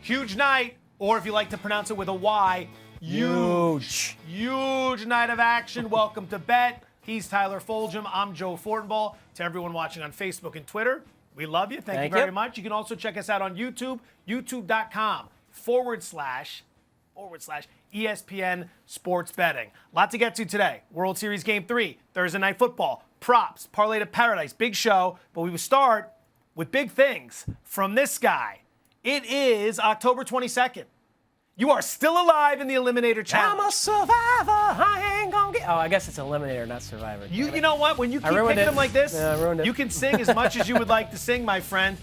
Huge night, or if you like to pronounce it with a Y, huge night of action. Welcome to Bet. He's Tyler Foljam. I'm Joe Fortenbaugh. To everyone watching on Facebook and Twitter, we love you. Thank you very much. You can also check us out on YouTube, youtube.com/ESPN Sports Betting. A lot to get to today. World Series Game 3, Thursday Night Football, props, Parlay to Paradise, big show. But we will start with big things from this guy. It is October 22nd. You are still alive in the Eliminator Challenge. I'm a survivor. I ain't gonna get. Oh, I guess it's Eliminator, not Survivor. You know what? When you keep picking them like this, you can sing as much as you would like to sing, my friend.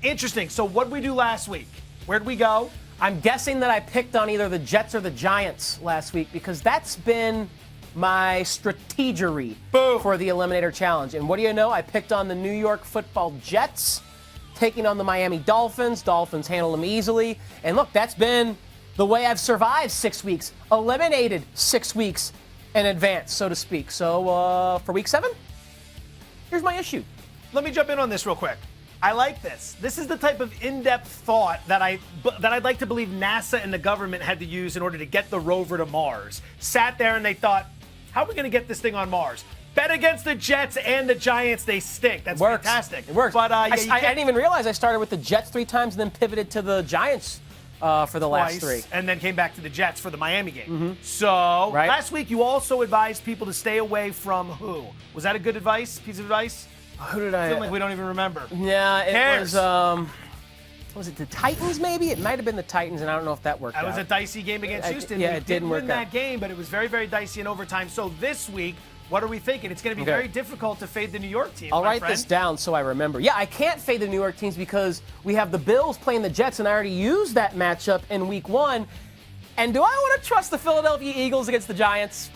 Interesting. So what did we do last week? Where'd we go? I'm guessing that I picked on either the Jets or the Giants last week because that's been my strategery for the Eliminator Challenge. And what do you know? I picked on the New York Football Jets taking on the Miami Dolphins. Dolphins handle them easily. And look, that's been the way I've survived 6 weeks, eliminated 6 weeks in advance, so to speak. So for week 7, here's my issue. Let me jump in on this real quick. I like this. This is the type of in-depth thought that I'd like to believe NASA and the government had to use in order to get the rover to Mars. Sat there and they thought, how are we going to get this thing on Mars? Bet against the Jets and the Giants. They stink. That's fantastic. It works. But I didn't even realize I started with the Jets 3 times and then pivoted to the Giants for the last 3. And then came back to the Jets for the Miami game. So last week you also advised people to stay away from who? Was that a good piece of advice? Who did I? I feel like we don't even remember. Yeah, it was it the Titans maybe? It might have been the Titans, and I don't know if that worked out. That was a dicey game against Houston. Yeah, it didn't work out. We didn't win that game, but it was very, very dicey in overtime. So this week, what are we thinking? It's going to be very difficult to fade the New York team. I'll write this down so I remember. Yeah, I can't fade the New York teams because we have the Bills playing the Jets, and I already used that matchup in week 1. And do I want to trust the Philadelphia Eagles against the Giants?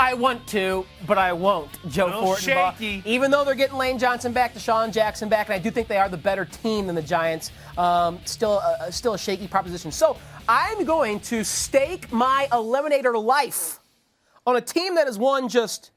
I want to, but I won't. Joe Fortenbaugh. Shaky. Even though they're getting Lane Johnson back, Desean Jackson back, and I do think they are the better team than the Giants, still a shaky proposition. So I'm going to stake my Eliminator life on a team that has won just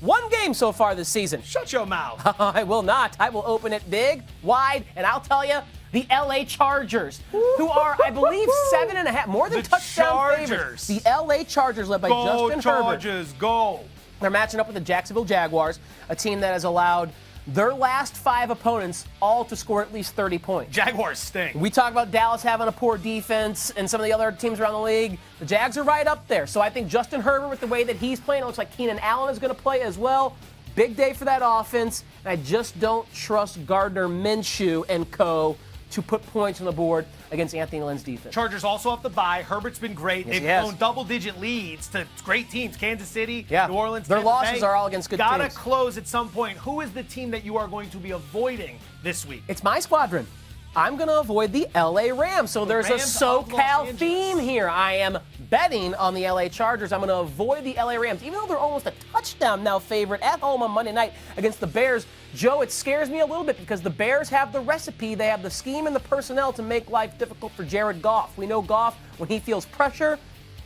1 game so far this season. Shut your mouth. I will not. I will open it big, wide, and I'll tell you, the LA Chargers, who are, I believe, 7.5, more than touchdown favorites. The LA Chargers, led by Justin Herbert. Go Chargers, go. They're matching up with the Jacksonville Jaguars, a team that has allowed their last 5 opponents all to score at least 30 points. Jaguars stink. We talk about Dallas having a poor defense and some of the other teams around the league. The Jags are right up there. So I think Justin Herbert, with the way that he's playing, it looks like Keenan Allen is going to play as well. Big day for that offense. And I just don't trust Gardner Minshew and co. to put points on the board against Anthony Lynn's defense. Chargers also off the bye. Herbert's been great. They've blown double-digit leads to great teams. Kansas City, New Orleans, their losses are all against good teams. Gotta close at some point. Who is the team that you are going to be avoiding this week? It's my squadron. I'm going to avoid the LA Rams. So there's a SoCal theme here. I am betting on the LA Chargers. I'm going to avoid the LA Rams. Even though they're almost a touchdown now favorite at home on Monday night against the Bears, Joe, it scares me a little bit because the Bears have the recipe. They have the scheme and the personnel to make life difficult for Jared Goff. We know Goff, when he feels pressure,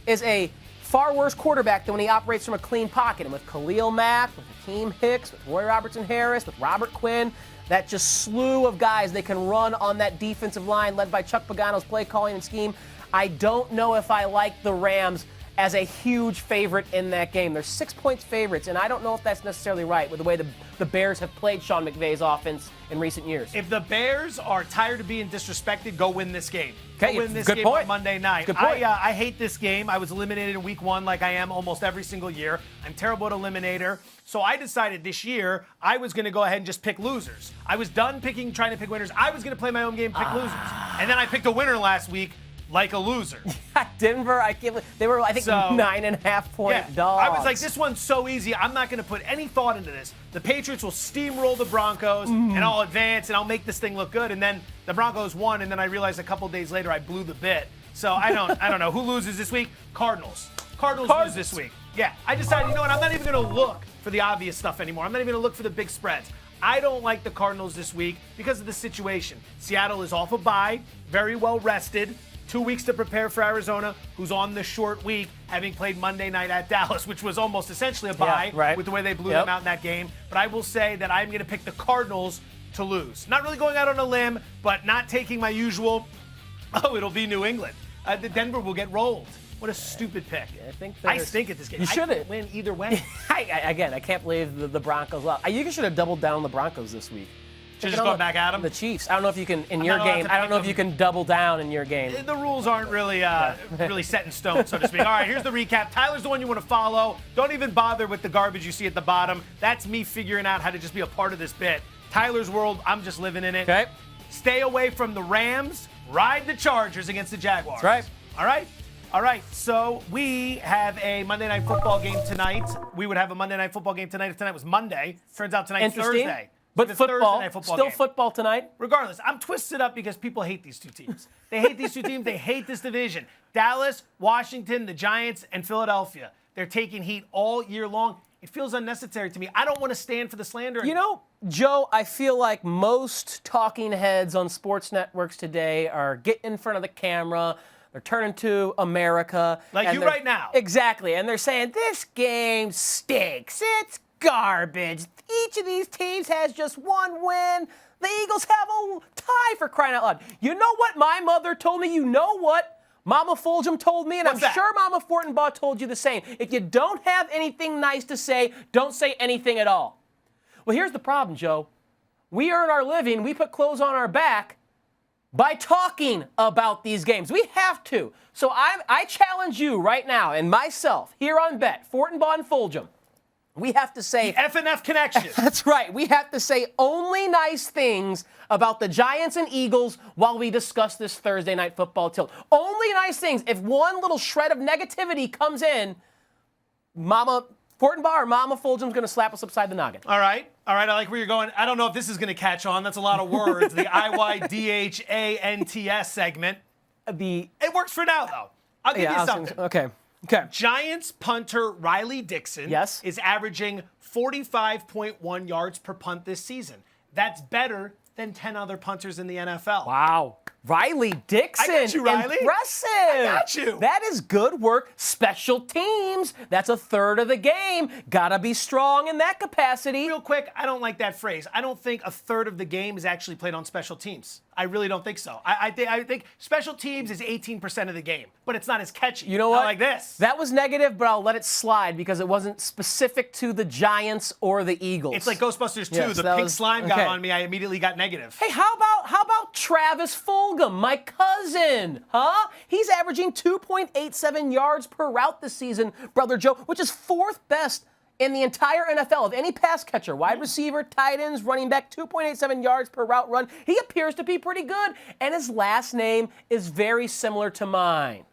is a far worse quarterback than when he operates from a clean pocket. And with Khalil Mack, with Hakeem Hicks, with Roy Robertson-Harris, with Robert Quinn, that just slew of guys they can run on that defensive line led by Chuck Pagano's play calling and scheme. I don't know if I like the Rams as a huge favorite in that game. They're 6 points favorites, and I don't know if that's necessarily right with the way the Bears have played Sean McVay's offense in recent years. If the Bears are tired of being disrespected, go win this game. Okay, go win this game on Monday night. Good point. I hate this game. I was eliminated in week 1 like I am almost every single year. I'm terrible at Eliminator. So I decided this year I was going to go ahead and just pick losers. I was done trying to pick winners. I was going to play my own game, pick losers. And then I picked a winner last week. Like a loser. Denver, they were, I think, 9.5-point dogs. I was like, this one's so easy. I'm not going to put any thought into this. The Patriots will steamroll the Broncos, and I'll advance, and I'll make this thing look good. And then the Broncos won, and then I realized a couple days later I blew the bit. So I don't know. Who loses this week? Cardinals. Cardinals lose this week. Yeah, I decided, you know what, I'm not even going to look for the obvious stuff anymore. I'm not even going to look for the big spreads. I don't like the Cardinals this week because of the situation. Seattle is off a bye, very well rested. 2 weeks to prepare for Arizona, who's on the short week, having played Monday night at Dallas, which was almost essentially a bye with the way they blew them out in that game. But I will say that I'm going to pick the Cardinals to lose. Not really going out on a limb, but not taking my usual Oh, it'll be New England. The Denver will get rolled. What a stupid pick. I stink at this game. You shouldn't. I can't win either way. I can't believe the Broncos lost. You should have doubled down on the Broncos this week. Should just go back at them? The Chiefs. I don't know if you can, in your game, I don't know if you can double down in your game. The rules aren't really really set in stone, so to speak. All right, here's the recap. Tyler's the one you want to follow. Don't even bother with the garbage you see at the bottom. That's me figuring out how to just be a part of this bit. Tyler's world, I'm just living in it. Okay. Stay away from the Rams. Ride the Chargers against the Jaguars. That's right. All right? All right, so we have a Monday Night Football game tonight. We would have a Monday Night Football game tonight if tonight was Monday. Turns out tonight's Thursday. But football, still game. Football tonight. Regardless, I'm twisted up because people hate these two teams. They hate these two teams. They hate this division. Dallas, Washington, the Giants, and Philadelphia. They're taking heat all year long. It feels unnecessary to me. I don't want to stand for the slander. You know, Joe, I feel like most talking heads on sports networks today are getting in front of the camera. They're turning to America. Like you right now. Exactly. And they're saying, this game stinks. It's garbage. Each of these teams has just one win. The Eagles have a tie, for crying out loud. You know what my mother told me? You know what Mama Fulgham told me? And I'm sure Mama Fortenbaugh told you the same. If you don't have anything nice to say, don't say anything at all. Well, here's the problem, Joe. We earn our living. We put clothes on our back by talking about these games. We have to. So I challenge you right now and myself here on Bet, Fortenbaugh and Fulgham. We have to say... The F&F connection. That's right. We have to say only nice things about the Giants and Eagles while we discuss this Thursday Night Football tilt. Only nice things. If one little shred of negativity comes in, Mama Fortenbaugh or Mama Fulgham's going to slap us upside the noggin. All right. I like where you're going. I don't know if this is going to catch on. That's a lot of words. The IYDHANTS segment. It works for now, though. I'll give you something. Okay. Giants punter Riley Dixon is averaging 45.1 yards per punt this season. That's better than 10 other punters in the NFL. Wow. Riley Dixon. I got you, Riley. Impressive. I got you. That is good work. Special teams. That's a third of the game. Gotta be strong in that capacity. Real quick, I don't like that phrase. I don't think a third of the game is actually played on special teams. I really don't think so. I think special teams is 18% of the game, but it's not as catchy. You know what? Not like this. That was negative, but I'll let it slide because it wasn't specific to the Giants or the Eagles. It's like Ghostbusters 2. Yes, the pink slime got on me. I immediately got negative. Hey, how about Travis Fulgham, my cousin? Huh? He's averaging 2.87 yards per route this season, Brother Joe, which is fourth best in the entire NFL of any pass catcher, wide receiver, tight ends, running back, 2.87 yards per route run. He appears to be pretty good, and his last name is very similar to mine.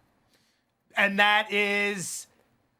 And that is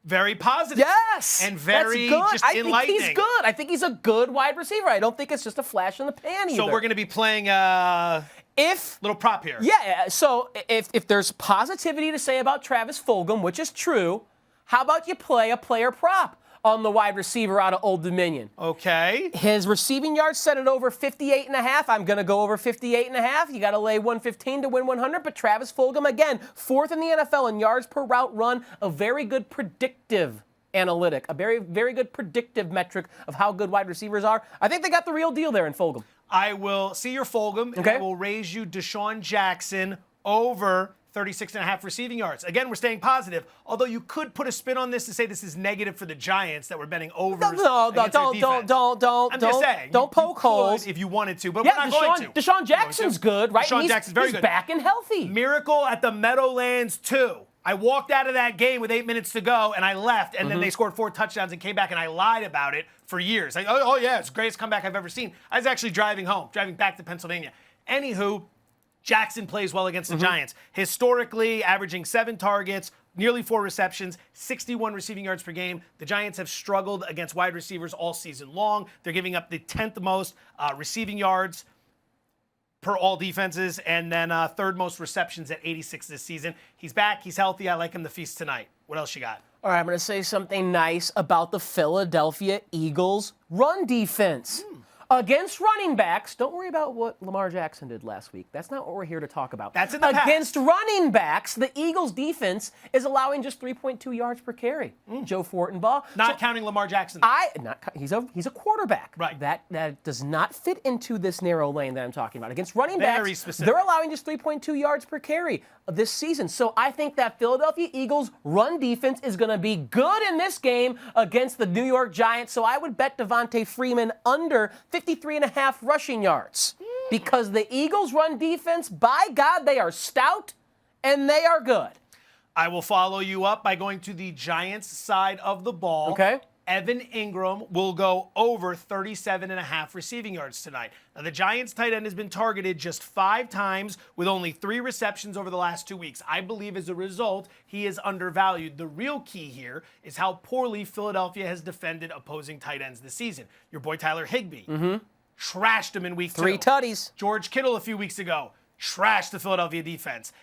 very positive. Yes. And very that's good. enlightening. I think he's good. I think he's a good wide receiver. I don't think it's just a flash in the pan either. So we're going to be playing little prop here. Yeah, so if there's positivity to say about Travis Fulgham, which is true, how about you play a player prop on the wide receiver out of Old Dominion? Okay. His receiving yards set at over 58.5. I'm going to go over 58.5. You got to lay 115 to win 100. But Travis Fulgham, again, fourth in the NFL in yards per route run, a very good predictive analytic, a very, very good predictive metric of how good wide receivers are. I think they got the real deal there in Fulgham. I will see your Fulgham, and I will raise you Desean Jackson over 36.5 receiving yards. Again, we're staying positive, although you could put a spin on this to say this is negative for the Giants that we're betting overs. No, don't. I'm just saying. Don't poke holes. If you wanted to, but we're not going to. Desean Jackson's good, right? Desean Jackson's very good. He's back and healthy. Miracle at the Meadowlands 2. I walked out of that game with 8 minutes to go, and I left, and then they scored 4 touchdowns and came back, and I lied about it for years. Like, oh yeah, it's the greatest comeback I've ever seen. I was actually driving back to Pennsylvania. Anywho, Jackson plays well against the Giants. Historically, averaging 7 targets, nearly 4 receptions, 61 receiving yards per game. The Giants have struggled against wide receivers all season long. They're giving up the 10th most receiving yards per all defenses, and then third most receptions at 86 this season. He's back. He's healthy. I like him to feast tonight. What else you got? All right, I'm going to say something nice about the Philadelphia Eagles run defense. Against running backs, don't worry about what Lamar Jackson did last week. That's not what we're here to talk about. That's in the past. Against running backs, the Eagles' defense is allowing just 3.2 yards per carry. Joe Fortenbaugh. Not counting Lamar Jackson. He's a quarterback. Right. That does not fit into this narrow lane that I'm talking about. Against running Very backs, specific. they're allowing just 3.2 yards per carry this season. So I think that Philadelphia Eagles run defense is going to be good in this game against the New York Giants. So I would bet Devontae Freeman under 53.5 rushing yards. Because the Eagles run defense, by God, they are stout and they are good. I will follow you up by going to the Giants side of the ball. Okay. Evan Ingram will go over 37.5 receiving yards tonight. Now, the Giants tight end has been targeted just 5 times with only 3 receptions over the last 2 weeks. I believe as a result, he is undervalued. The real key here is how poorly Philadelphia has defended opposing tight ends this season. Your boy Tyler Higbee trashed him in week 2. 3 tutties. George Kittle a few weeks ago trashed the Philadelphia defense.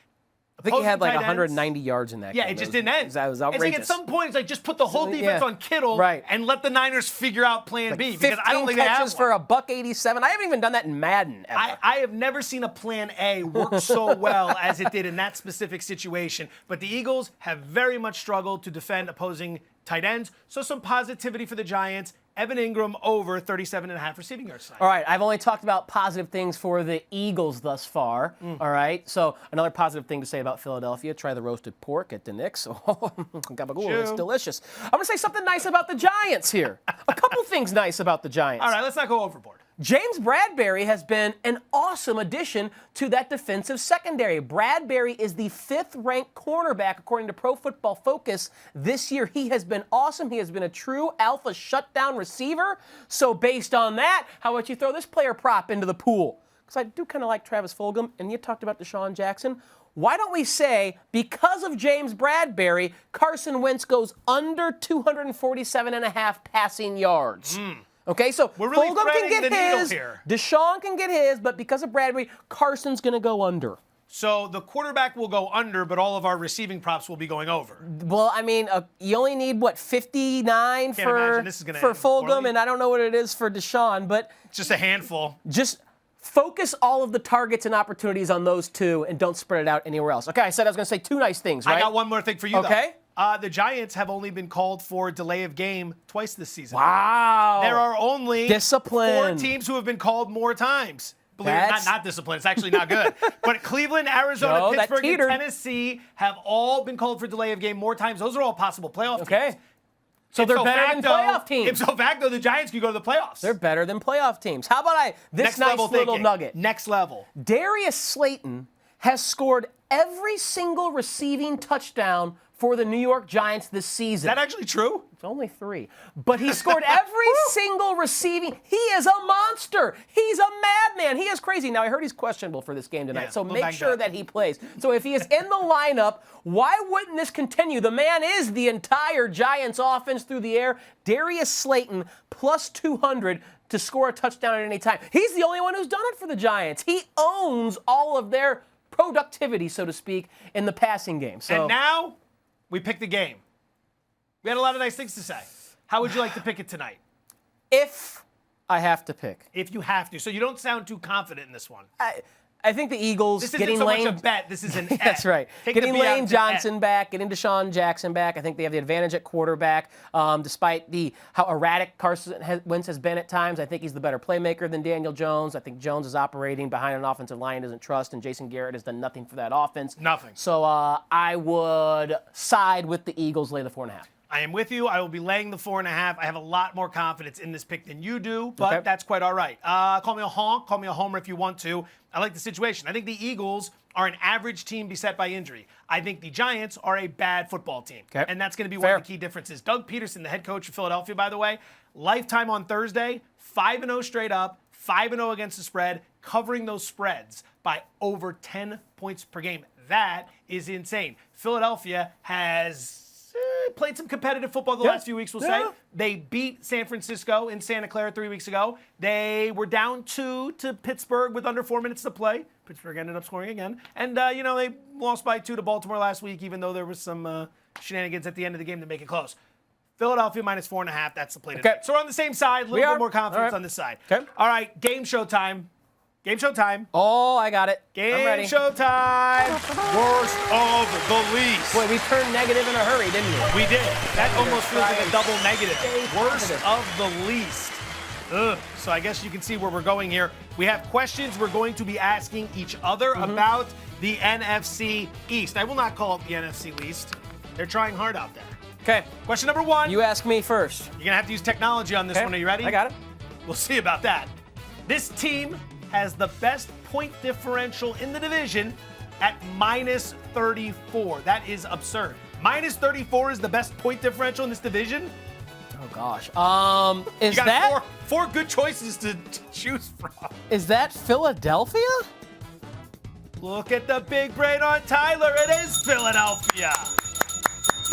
I think he had like Opposing tight ends- 190 yards in that game. Yeah, it just didn't end. That was It's outrageous. like at some point, it's like just put the whole defense on Kittle and let the Niners figure out plan B. Because I don't think they have catches one. for $187. I haven't even done that in Madden ever. I have never seen a plan A work so well as it did in that specific situation. But the Eagles have very much struggled to defend opposing tight ends. So some positivity for the Giants. Evan Ingram over 37.5 receiving yards tonight. All right, I've only talked about positive things for the Eagles thus far. All right, so another positive thing to say about Philadelphia, try the roasted pork at the Knicks. Oh, gabagool, it's delicious. I'm going to say something nice about the Giants here. A couple things nice about the Giants. All right, let's not go overboard. James Bradberry has been an awesome addition to that defensive secondary. Bradberry is the 5th-ranked cornerback according to Pro Football Focus this year. He has been awesome. He has been a true alpha shutdown receiver. So based on that, how about you throw this player prop into the pool? Because I do kind of like Travis Fulgham, and you talked about Desean Jackson. Why don't we say, because of James Bradberry, Carson Wentz goes under 247.5 passing yards? Okay, so We're really Fulgham can threading get the needle his, here. Deshaun can get his, but because of Bradbury, Carson's going to go under. So the quarterback will go under, but all of our receiving props will be going over. Well, I mean, you only need, 59 for end Fulgham, poorly. and I don't know what it is for Deshaun, but It's just a handful. just focus all of the targets and opportunities on those 2 and don't spread it out anywhere else. Okay, I said I was going to say 2 nice things, right? I got one more thing for you, Okay. though. The Giants have only been called for delay of game twice this season. Wow. There are only Discipline. 4 teams who have been called more times. Believe it or That's- not discipline. It's actually not good. But Cleveland, Arizona, Joe, that Pittsburgh, and teetered. Tennessee have all been called for delay of game more times. Those are all possible playoff Okay. teams. So they're Ipso better than facto- playoff teams. Ipso facto, the Giants could go to the playoffs. They're better than playoff teams. How about this Next nice level little thinking. nugget? Next level. Darius Slayton has scored every single receiving touchdown for the New York Giants this season. Is that actually true? It's only 3. But he scored every single receiving. He is a monster. He's a madman. He is crazy. Now, I heard he's questionable for this game tonight, Yeah, so a little make banged sure up. that he plays. So if he is in the lineup, why wouldn't this continue? The man is the entire Giants offense through the air. Darius Slayton, plus 200 to score a touchdown at any time. He's the only one who's done it for the Giants. He owns all of their productivity, so to speak, in the passing game. So And now we pick the game. We had a lot of nice things to say. How would you like to pick it tonight? if I have to pick, If you have to. So you don't sound too confident in this one. I think the Eagles This isn't getting so Lane. much a bet. This is an et. That's right. Take the Getting B out Lane to Johnson et. back, getting Desean Jackson back. I think they have the advantage at quarterback. Despite how erratic Carson Wentz has been at times, I think he's the better playmaker than Daniel Jones. I think Jones is operating behind an offensive line he doesn't trust, and Jason Garrett has done nothing for that offense. Nothing. So I would side with the Eagles, lay the 4.5. I am with you. I will be laying the 4.5. I have a lot more confidence in this pick than you do, but Okay. that's quite all right. Call me a honk. Call me a homer if you want to. I like the situation. I think the Eagles are an average team beset by injury. I think the Giants are a bad football team. Okay. And that's going to be Fair. one of the key differences. Doug Peterson, the head coach of Philadelphia, by the way, lifetime on Thursday, 5-0 straight up, 5-0 against the spread, covering those spreads by over 10 points per game. That is insane. Philadelphia has played some competitive football the last few weeks, we'll say. They beat San Francisco in Santa Clara 3 weeks ago. They were down 2 to Pittsburgh with under 4 minutes to play. Pittsburgh ended up scoring again. And, they lost by 2 to Baltimore last week, even though there was some shenanigans at the end of the game to make it close. Philadelphia minus 4.5. That's the play. Okay. So we're on the same side. A little bit more confidence on this side. Okay. All right. Game show time. Game show time. Oh, I got it. Game ready. show time. Worst of the least. Boy, we turned negative in a hurry, didn't we? We did. That almost feels like a double negative. Worst of the least. Ugh. So I guess you can see where we're going here. We have questions we're going to be asking each other about the NFC East. I will not call it the NFC Least. They're trying hard out there. Okay. Question number 1. You ask me first. You're going to have to use technology on this one. Are you ready? I got it. We'll see about that. This team has the best point differential in the division at minus 34. That is absurd. Minus 34 is the best point differential in this division? Oh, gosh. Is You got that four good choices to choose from. Is that Philadelphia? Look at the big brain on Tyler. It is Philadelphia.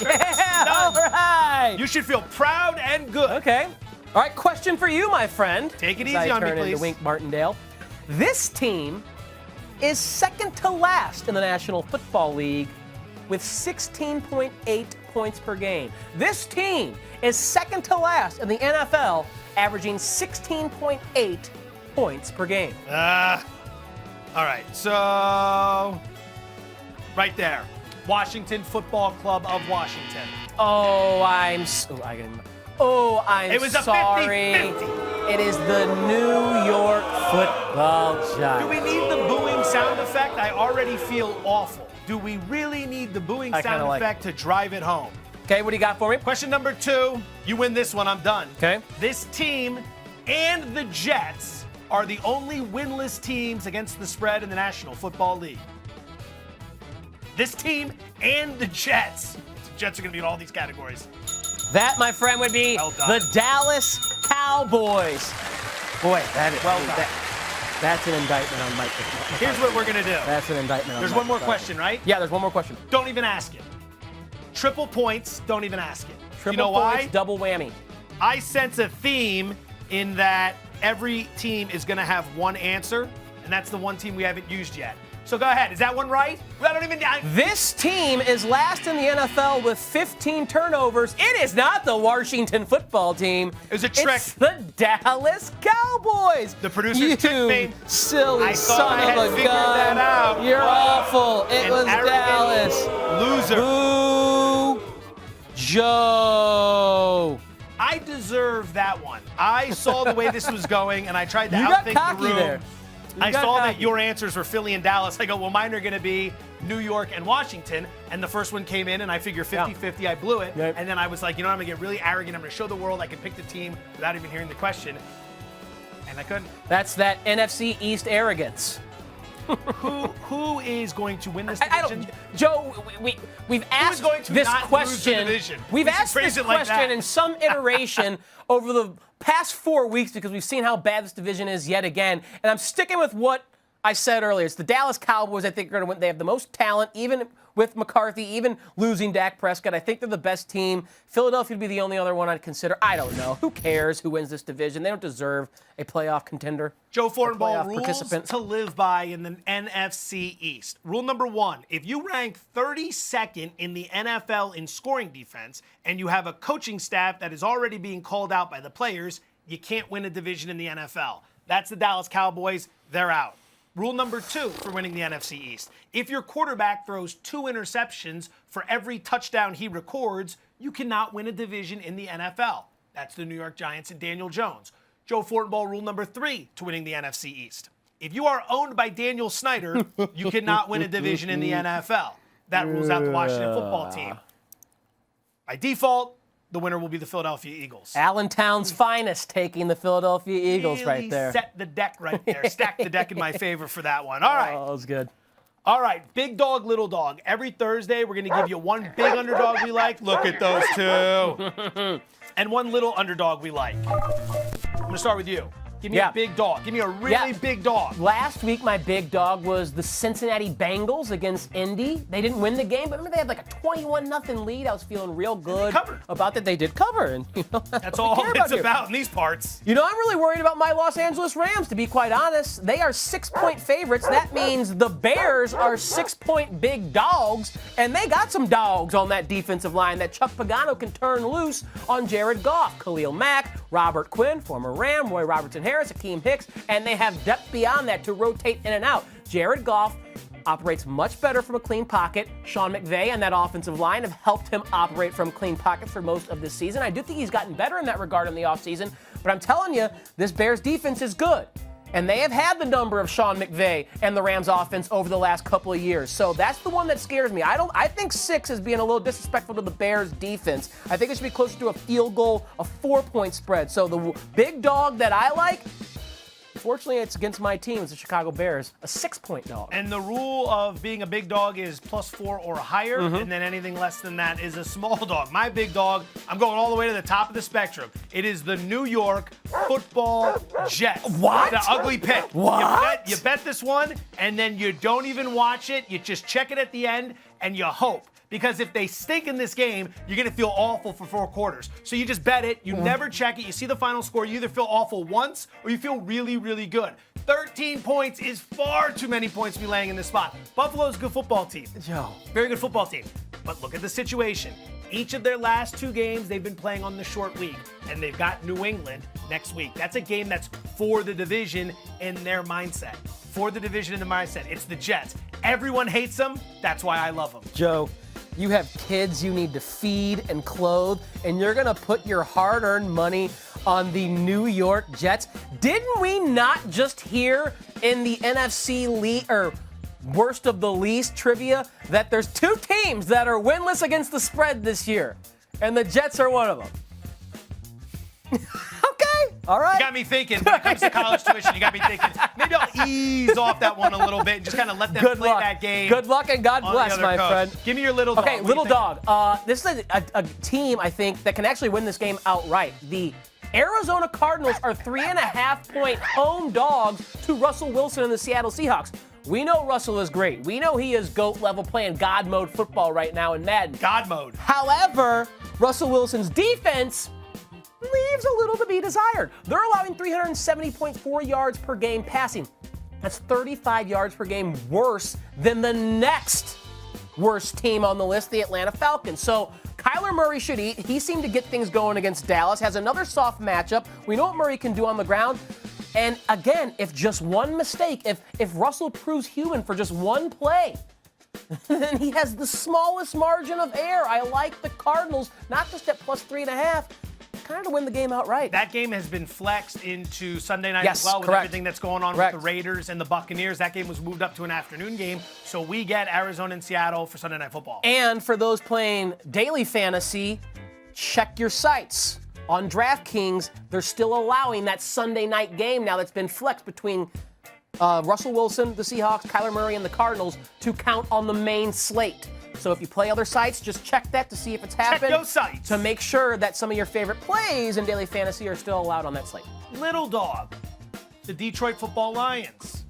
Yeah, all right. You should feel proud and good. Okay. All right, question for you, my friend. Take it As easy I on me, turn into please. Wink Martindale. This team is second to last in the National Football League with 16.8 points per game. This team is second to last in the NFL, averaging 16.8 points per game. All right, so right there. Washington Football Club of Washington. It was sorry. sorry. A 50-50. It is the New York Football Giants. Do we need the booing sound effect? I already feel awful. Do we really need the booing sound effect to drive it home? Okay, what do you got for me? Question number 2. You win this one, I'm done. Okay. This team and the Jets are the only winless teams against the spread in the National Football League. This team and the Jets. The Jets are going to be in all these categories. That, my friend, would be the Dallas Cowboys. Boy, that is that's an indictment on Mike. Here's what we're going to do. That's an indictment on There's Mike. one more question, right? Yeah, there's one more question. Don't even ask it. Triple points, don't even ask it. Triple you know points, why? double whammy. I sense a theme in that every team is going to have one answer, and that's the one team we haven't used yet. So go ahead. Is that one right? I don't even. This team is last in the NFL with 15 turnovers. It is not the Washington Football Team. It was a trick. It's the Dallas Cowboys. The producers tricked me. Silly I thought son I had of a figured gun. that out. You're awful. It was arrogant Dallas. Loser. Boo, Joe. I deserve that one. I saw the way this was going, and I tried to You got outthink cocky the room. there. I saw that your answers were Philly and Dallas. I go, well, mine are going to be New York and Washington. And the first one came in, and I figured 50-50. I blew it. Yep. And then I was like, you know what? I'm going to get really arrogant. I'm going to show the world I can pick the team without even hearing the question. And I couldn't. That's that NFC East arrogance. Who is going to win this division? Joe, we've asked going to this not lose the question. division? We've We should asked phrase this it like question that. in some iteration over the past 4 weeks because we've seen how bad this division is yet again. And I'm sticking with what I said earlier. It's the Dallas Cowboys. I think are going to win. They have the most talent, even with McCarthy, even losing Dak Prescott. I think they're the best team. Philadelphia would be the only other one I'd consider. I don't know. Who cares who wins this division? They don't deserve a playoff contender. Joe Fortenbaugh, playoff rules participant. to live by in the NFC East. Rule number 1, if you rank 32nd in the NFL in scoring defense and you have a coaching staff that is already being called out by the players, you can't win a division in the NFL. That's the Dallas Cowboys. They're out. Rule number 2 for winning the NFC East. If your quarterback throws 2 interceptions for every touchdown he records, you cannot win a division in the NFL. That's the New York Giants and Daniel Jones. Joe Fortenbaugh, rule number 3 to winning the NFC East. If you are owned by Daniel Snyder, you cannot win a division in the NFL. That rules out the Washington Football Team. By default, the winner will be the Philadelphia Eagles. Allentown's finest taking the Philadelphia Eagles Really right there. set the deck right there. Stack the deck in my favor for that one. All right. Oh, that was good. All right, big dog, little dog. Every Thursday, we're going to give you one big underdog we like. Look at those two. And one little underdog we like. I'm going to start with you. Give me a big dog. Give me a really big dog. Last week, my big dog was the Cincinnati Bengals against Indy. They didn't win the game, but remember they had like a 21-0 lead. I was feeling real good about that. They did cover, and that's all it's about in these parts. I'm really worried about my Los Angeles Rams, to be quite honest. They are 6-point favorites. That means the Bears are 6-point big dogs, and they got some dogs on that defensive line that Chuck Pagano can turn loose on Jared Goff, Khalil Mack, Robert Quinn, former Ram, Roy Robertson-Harris, Akeem Hicks, and they have depth beyond that to rotate in and out. Jared Goff operates much better from a clean pocket. Sean McVay and that offensive line have helped him operate from clean pockets for most of this season. I do think he's gotten better in that regard in the offseason, but I'm telling you, this Bears defense is good. And they have had the number of Sean McVay and the Rams offense over the last couple of years. So that's the one that scares me. I think 6 is being a little disrespectful to the Bears defense. I think it should be closer to a field goal, a 4-point spread. So the big dog that I like, fortunately, it's against my team. It's the Chicago Bears, a 6-point dog. And the rule of being a big dog is +4 or higher, and then anything less than that is a small dog. My big dog, I'm going all the way to the top of the spectrum. It is the New York Football Jets. What? The ugly pick. What? You bet this one, and then you don't even watch it. You just check it at the end, and you hope. Because if they stink in this game, you're going to feel awful for 4 quarters. So you just bet it. You never check it. You see the final score. You either feel awful once or you feel really, really good. 13 points is far too many points to be laying in this spot. Buffalo's a good football team. Very good football team. But look at the situation. Each of their last 2 games, they've been playing on the short week. And they've got New England next week. That's a game that's for the division in their mindset. For the division in the mindset. It's the Jets. Everyone hates them. That's why I love them. Joe, you have kids you need to feed and clothe, and you're going to put your hard-earned money on the New York Jets. Didn't we not just hear in the NFC worst of the least trivia that there's 2 teams that are winless against the spread this year, and the Jets are one of them? Okay, all right. You got me thinking, when it comes to college tuition, you got me thinking, maybe I'll ease off that one a little bit and just kind of let them play that game. Good luck and God bless, my friend. Give me your little dog. Okay, little dog. This is a team, I think, that can actually win this game outright. The Arizona Cardinals are 3.5-point home dogs to Russell Wilson and the Seattle Seahawks. We know Russell is great. We know he is GOAT level playing God mode football right now in Madden. God mode. However, Russell Wilson's defense leaves a little to be desired. They're allowing 370.4 yards per game passing. That's 35 yards per game worse than the next worst team on the list, the Atlanta Falcons. So Kyler Murray should eat. He seemed to get things going against Dallas, has another soft matchup. We know what Murray can do on the ground. And again, if just one mistake, if Russell proves human for just one play, then he has the smallest margin of error. I like the Cardinals, not just at +3.5, kind of to win the game outright. That game has been flexed into Sunday night as well with everything that's going on with the Raiders and the Buccaneers. That game was moved up to an afternoon game, so we get Arizona and Seattle for Sunday Night Football. And for those playing daily fantasy, check your sites. On DraftKings, they're still allowing that Sunday night game now that's been flexed between Russell Wilson, the Seahawks, Kyler Murray, and the Cardinals to count on the main slate. So if you play other sites, just check that to see if it's happened. Check those sites. To make sure that some of your favorite plays in daily fantasy are still allowed on that slate. Little dog, the Detroit Football Lions.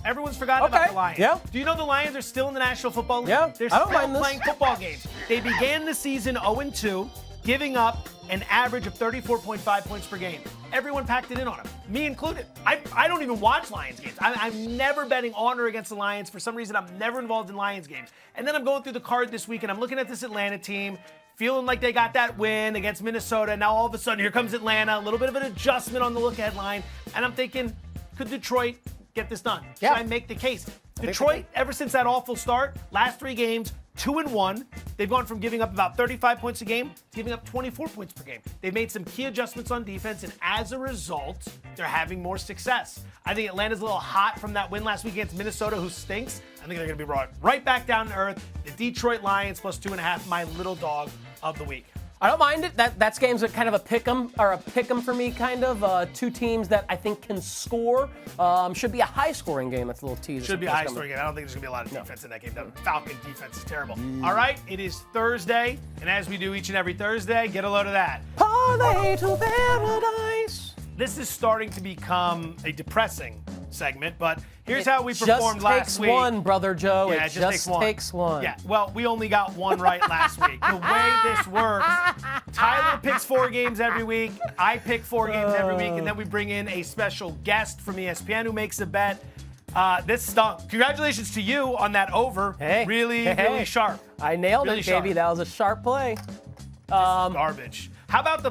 Everyone's forgotten about the Lions. Yeah. Do you know the Lions are still in the National Football League? Yeah. They're still playing football games. They began the season 0-2, giving up an average of 34.5 points per game. Everyone packed it in on them, me included. I don't even watch Lions games. I'm never betting on or against the Lions. For some reason, I'm never involved in Lions games. And then I'm going through the card this week, and I'm looking at this Atlanta team, feeling like they got that win against Minnesota. Now all of a sudden, here comes Atlanta, a little bit of an adjustment on the look-ahead line. And I'm thinking, could Detroit get this done? Should I make the case? Detroit, ever since that awful start, last 3 games, 2-1. They've gone from giving up about 35 points a game to giving up 24 points per game. They've made some key adjustments on defense, and as a result, they're having more success. I think Atlanta's a little hot from that win last week against Minnesota, who stinks. I think they're going to be brought right back down to earth. The Detroit Lions +2.5, my little dog of the week. I don't mind it. That game's kind of a pick'em for me, kind of. 2 teams that I think can score. Should be a high-scoring game. That's a little teaser. Should be a high-scoring game. I don't think there's going to be a lot of defense in that game. The Falcon defense is terrible. All right, it is Thursday, and as we do each and every Thursday, get a load of that. Parlay to paradise. this is starting to become a depressing segment, but here's how we performed last week. Just takes one, Brother Joe. Yeah, it just takes one. Yeah, well, we only got one right last week. The way this works, Tyler picks 4 games every week, I pick 4 games every week, and then we bring in a special guest from ESPN who makes a bet. This stunk. Congratulations to you on that over. Hey, really sharp. I nailed Really it, baby. sharp. That was a sharp play. This is garbage. How about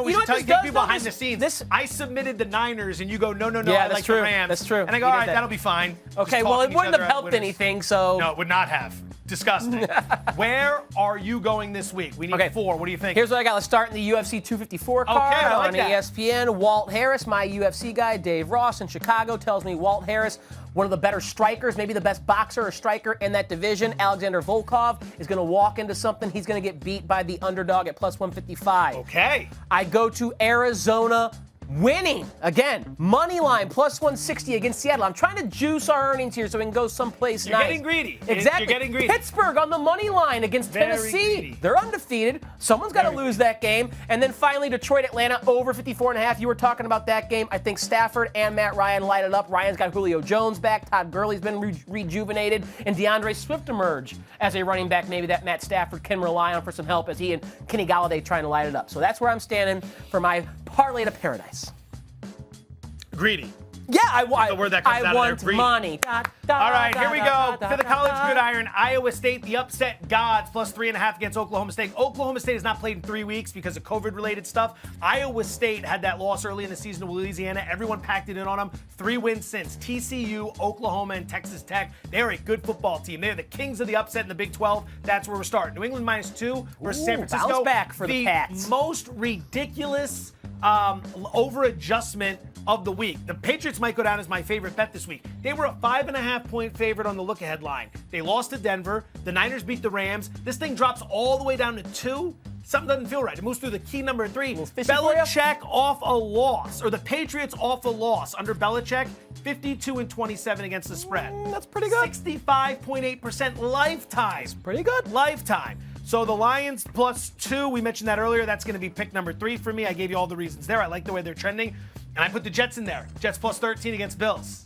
we should take people behind the scenes. I submitted the Niners, and you go, no, Yeah, I that's like true. the Rams. That's true. And I go, You all did right, that. that'll be fine. Okay, Just well, it talking wouldn't each have other out helped winners. anything, so. No, it would not have. Disgusting. Where are you going this week? We need 4. What do you think? Here's what I got. Let's start in the UFC 254 card I like on that. ESPN. Walt Harris, my UFC guy, Dave Ross in Chicago, tells me Walt Harris, one of the better strikers, maybe the best boxer or striker in that division. Alexander Volkov is going to walk into something. He's going to get beat by the underdog at plus 155. Okay. I go to Arizona winning. Again, money line, plus 160 against Seattle. I'm trying to juice our earnings here so we can go someplace You're nice. getting greedy. Exactly. You're getting greedy. Pittsburgh on the money line against Very Tennessee. greedy. They're undefeated. Someone's got to lose that game. And then finally, Detroit, Atlanta, over 54.5. You were talking about that game. I think Stafford and Matt Ryan light it up. Ryan's got Julio Jones back. Todd Gurley's been rejuvenated. And DeAndre Swift emerge as a running back maybe that Matt Stafford can rely on for some help as he and Kenny Galladay trying to light it up. So that's where I'm standing for my parlay to paradise. Greedy. Yeah, I want. The word that comes out of there, want greedy. money. All right, here we go. For the college gridiron, Iowa State, the upset gods, plus 3.5 against Oklahoma State. Oklahoma State has not played in 3 weeks because of COVID-related stuff. Iowa State had that loss early in the season to Louisiana. Everyone packed it in on them. 3 wins since. TCU, Oklahoma, and Texas Tech. They're a good football team. They're the kings of the upset in the Big 12. That's where we're starting. New England -2 versus San Francisco. Bounce back for the Pats. Most ridiculous over-adjustment of the week. The Patriots might go down as my favorite bet this week. They were a 5.5-point favorite on the look-ahead line. They lost to Denver. The Niners beat the Rams. This thing drops all the way down to 2. Something doesn't feel right. It moves through the key number 3. Belichick off a loss, or the Patriots off a loss under Belichick, 52-27 against the spread. That's pretty good. 65.8% lifetime. Pretty good. Lifetime. So the Lions +2, we mentioned that earlier. That's going to be pick number 3 for me. I gave you all the reasons there. I like the way they're trending. And I put the Jets in there. Jets +13 against Bills.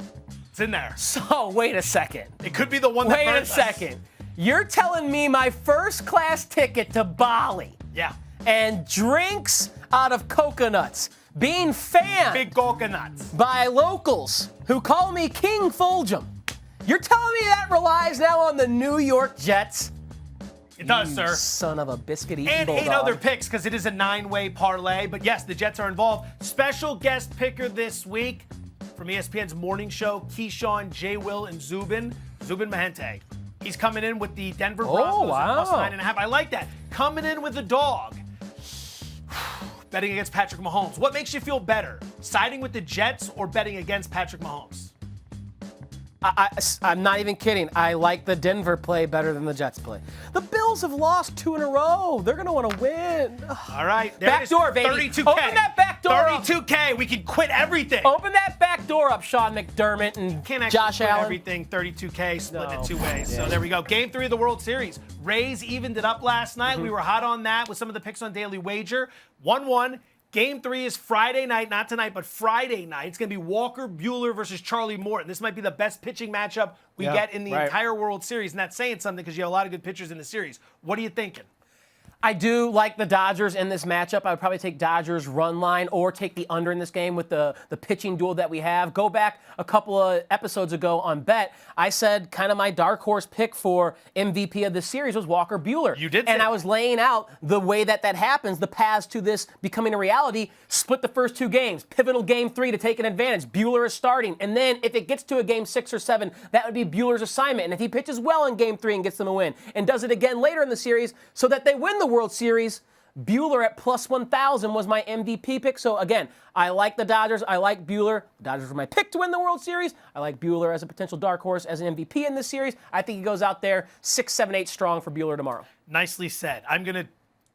It's in there. So, wait a second. It could be the one that Wait a burns us. second. You're telling me my first class ticket to Bali Yeah. and drinks out of coconuts being fanned Big coconuts. by locals who call me King Fulgham. You're telling me that relies now on the New York Jets? It does, sir. Son of a biscuit-eating And bulldog. 8 other picks because it is a 9-way parlay. But yes, the Jets are involved. Special guest picker this week from ESPN's morning show, Keyshawn, J. Will, and Zubin Mahente. He's coming in with the Denver Broncos at +9.5. I like that. Coming in with the dog. Betting against Patrick Mahomes. What makes you feel better? Siding with the Jets or betting against Patrick Mahomes? I'm not even kidding. I like the Denver play better than the Jets play. The Bills have lost 2 in a row. They're going to want to win. All right. There Back it is. door, baby. 32K. Open that back door up. 32K. We can quit everything. Open that back door up, Sean McDermott and Can't actually Josh split Allen. everything 32K, split No. it 2 ways. Yeah. So there we go. Game 3 of the World Series. Rays evened it up last night. We were hot on that with some of the picks on Daily Wager. 1-1. Game 3 is Friday night, not tonight, but Friday night. It's going to be Walker Bueller versus Charlie Morton. This might be the best pitching matchup we get in the entire World Series, and that's saying something because you have a lot of good pitchers in the series. What are you thinking? I do like the Dodgers in this matchup. I would probably take Dodgers run line or take the under in this game with the pitching duel that we have. Go back a couple of episodes ago on Bet. I said kind of my dark horse pick for MVP of the series was Walker Bueller. You did And say I was laying out the way that happens, the paths to this becoming a reality. Split the first 2 games. Pivotal game 3 to take an advantage. Bueller is starting. And then if it gets to a game 6 or 7, that would be Bueller's assignment. And if he pitches well in game 3 and gets them a win and does it again later in the series so that they win the World Series, Bueller at +1,000 was my MVP pick. So again, I like the Dodgers. I like Bueller. The Dodgers were my pick to win the World Series. I like Bueller as a potential dark horse as an MVP in this series. I think he goes out there 6, 7, 8 strong for Bueller tomorrow. Nicely said. I'm going to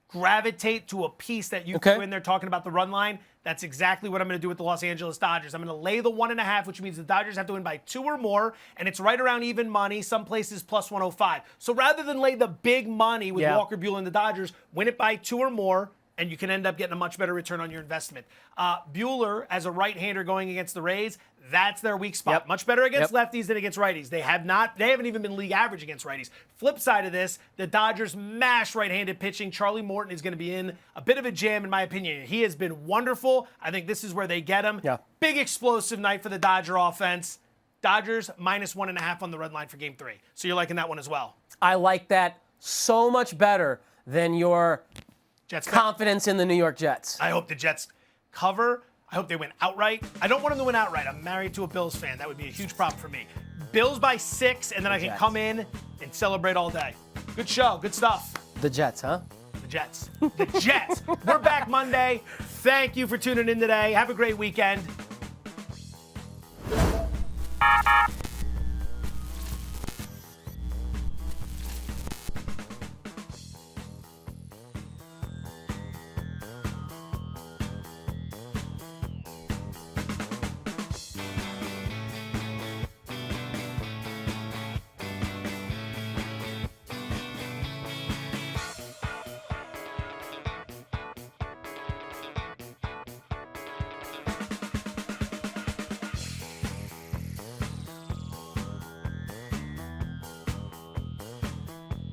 gravitate to a piece that you threw in there talking about the run line. That's exactly what I'm going to do with the Los Angeles Dodgers. I'm going to lay the 1.5, which means the Dodgers have to win by 2 or more, and it's right around even money, some places +105. So rather than lay the big money with Walker Bueller and the Dodgers, win it by 2 or more, and you can end up getting a much better return on your investment. Bueller, as a right-hander going against the Rays, that's their weak spot. Yep. Much better against Yep. lefties than against righties. They haven't even been league average against righties. Flip side of this, the Dodgers mash right-handed pitching. Charlie Morton is going to be in a bit of a jam, in my opinion. He has been wonderful. I think this is where they get him. Yeah. Big explosive night for the Dodger offense. Dodgers -1.5 on the red line for Game 3. So you're liking that one as well. I like that so much better than your Jets confidence in the New York Jets. I hope the Jets cover. I hope they win outright. I don't want them to win outright. I'm married to a Bills fan. That would be a huge problem for me. Bills by 6, and then I can Jets. come in and celebrate all day. Good show. Good stuff. The Jets, huh? The Jets. The Jets. We're back Monday. Thank you for tuning in today. Have a great weekend.